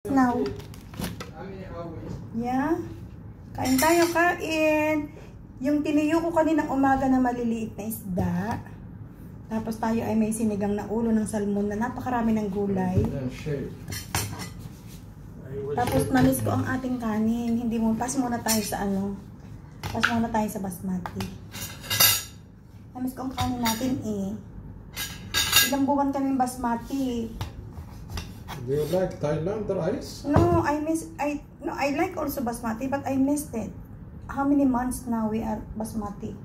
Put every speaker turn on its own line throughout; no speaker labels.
Now, yeah, kain tayo, kain. Yung tiniyo ko kaninang umaga na maliliit na isda. Tapos tayo ay may sinigang na ulo ng salmon na napakarami ng gulay. Tapos namis ko ang ating kanin. Hindi mo, pass muna tayo sa ano. Pass muna tayo sa basmati. Namis ko ang kanin natin eh. Ilang buwan kami basmati.
Do you like Thailand rice?
No, I like also basmati, but I missed it. How many months now we are basmati?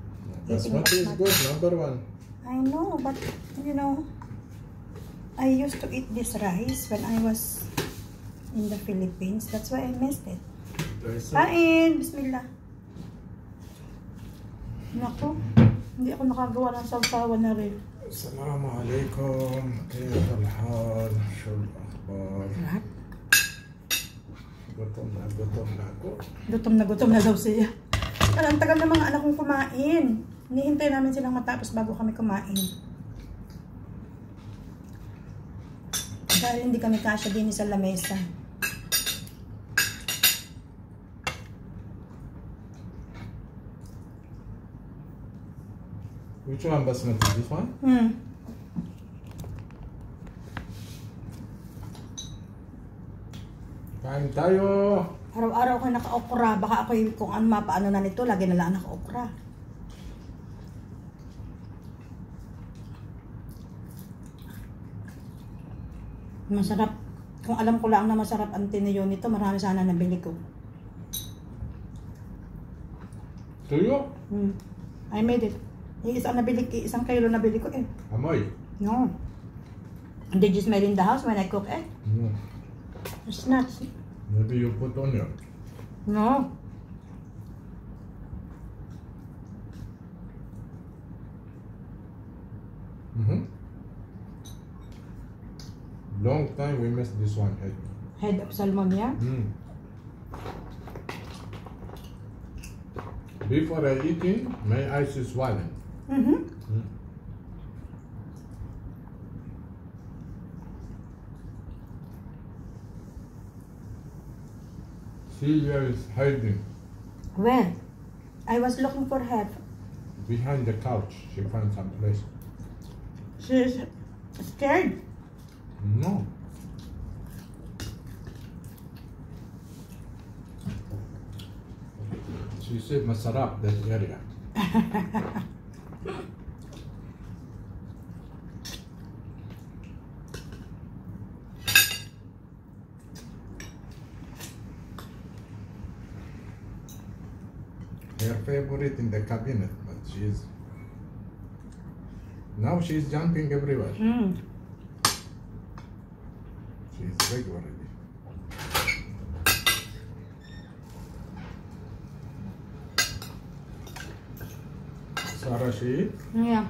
Basmati is good, number one.
I know, but you know, I used to eat this rice when I was in the Philippines. That's why I missed it. Kain! Bismillah. Naku, hindi ako nakagawa ng sawsawan na rin.
Assalamu alaikum. Kaya al-hal? Shul akhbar? Gutom na ako.
Gutom na daw siya. Pero ang tagal ng mga anak kong kumain. Hinihintay namin silang matapos bago kami kumain. Dahil hindi kami kasya din sa lamesa.
Which one basmati? This one? Kain tayo!
Araw-araw ako naka-okra. Baka ako kung ano mapaano na nito, lagi na lang naka-okra. Masarap. Kung alam ko lang na masarap ang tinayo nito, marami sana nabili ko.
Tuyo?
I made it. Isang kilo nabili ko eh.
Amoy?
No. Did you smell in the house when I cook it?
No.
It's not.
Maybe you put onion.
No.
Long time we missed this one head.
Head of salmon, yeah?
Before I eating, my eyes is swollen. Celia is hiding.
Where? I was looking for her.
Behind the couch. She found some place.
She's scared.
No. She said masarap, that area. Her favorite in the cabinet, but now she's jumping everywhere. She's big already. Sarah, she?
Yeah.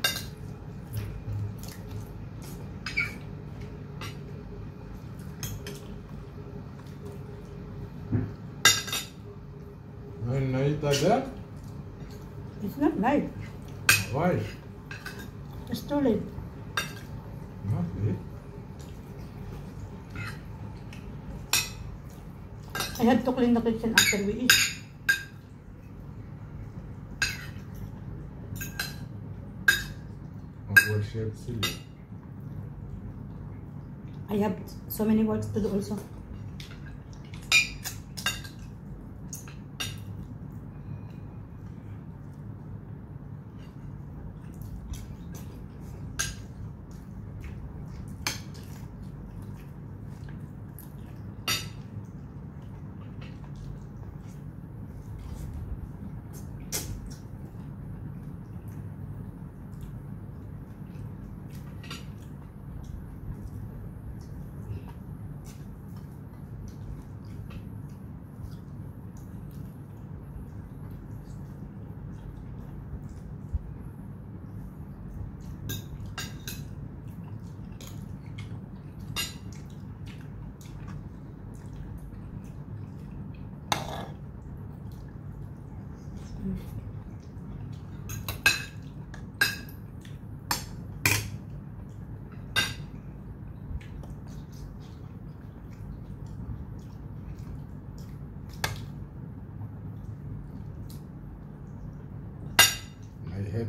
And Naita there?
It's not light.
Why?
It's too late.
Not late.
I had to clean the kitchen after we eat.
What shape Celia?
I have so many works to do also.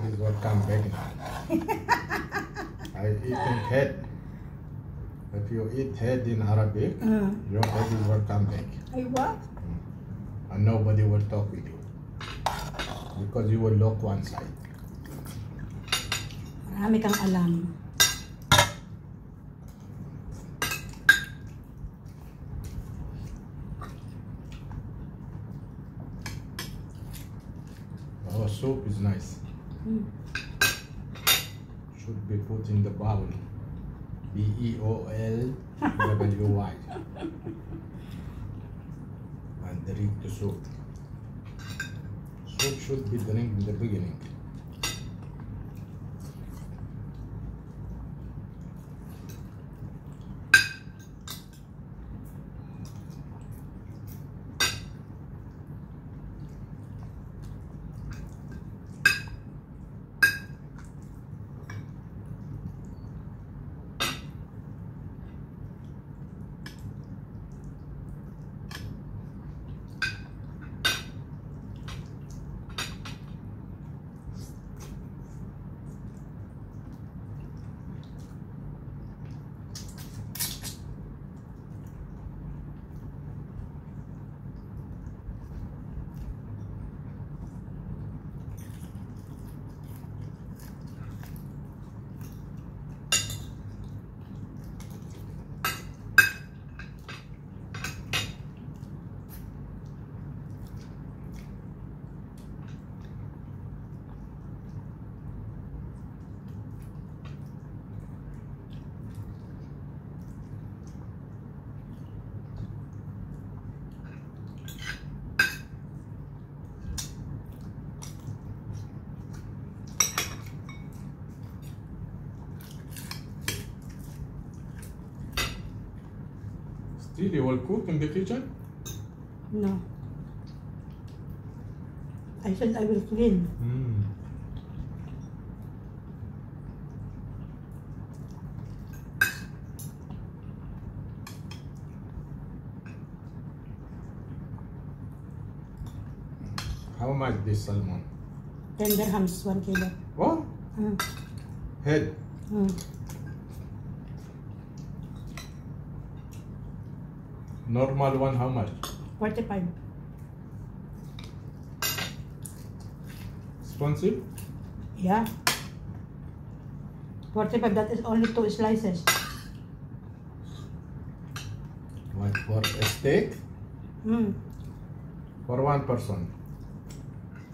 is what come back now. I eating head. If you eat head in Arabic, your head is what come back.
Ay, what?
And nobody will talk with you. Because you will look one side.
Marami kang alam.
Our soup is nice. Should be put in the bowl. BEOLWY. And drink the soup. Soup should be drink in the beginning. Still, you will cook in the kitchen?
No. I said I will clean.
How much this salmon?
10 dirhams, 1 kilo.
What? Head? Normal one, how much?
45.
Expensive?
Yeah. 45, that is only 2 slices.
What, for a steak? For one person?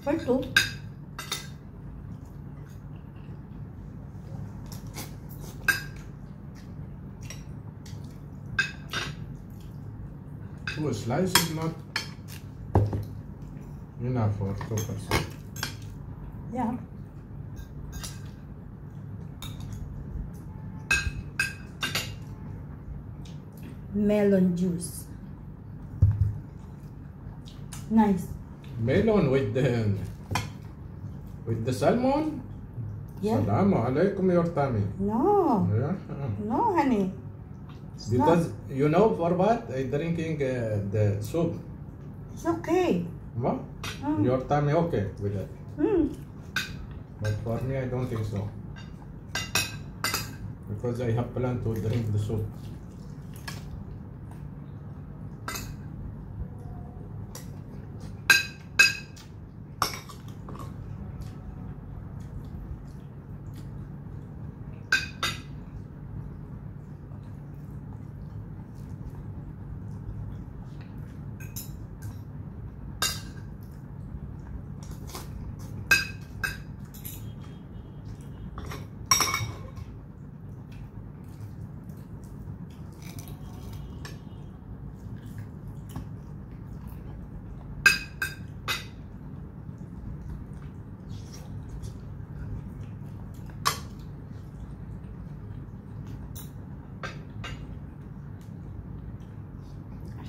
For 2.
Two slices is not enough for 2 persons.
Yeah. Melon juice. Nice.
Melon with the salmon?
Yeah.
Salamu alaikum your tummy.
No.
Yeah.
No, honey. It's
Because
not.
you know for what? I drinking the soup.
It's okay.
What? Your tummy okay with that? But for me, I don't think so. Because I have planned to drink the soup.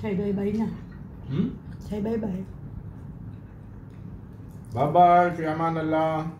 Say bye-bye na. Say bye-bye.
Bye-bye. Fi aman Allah.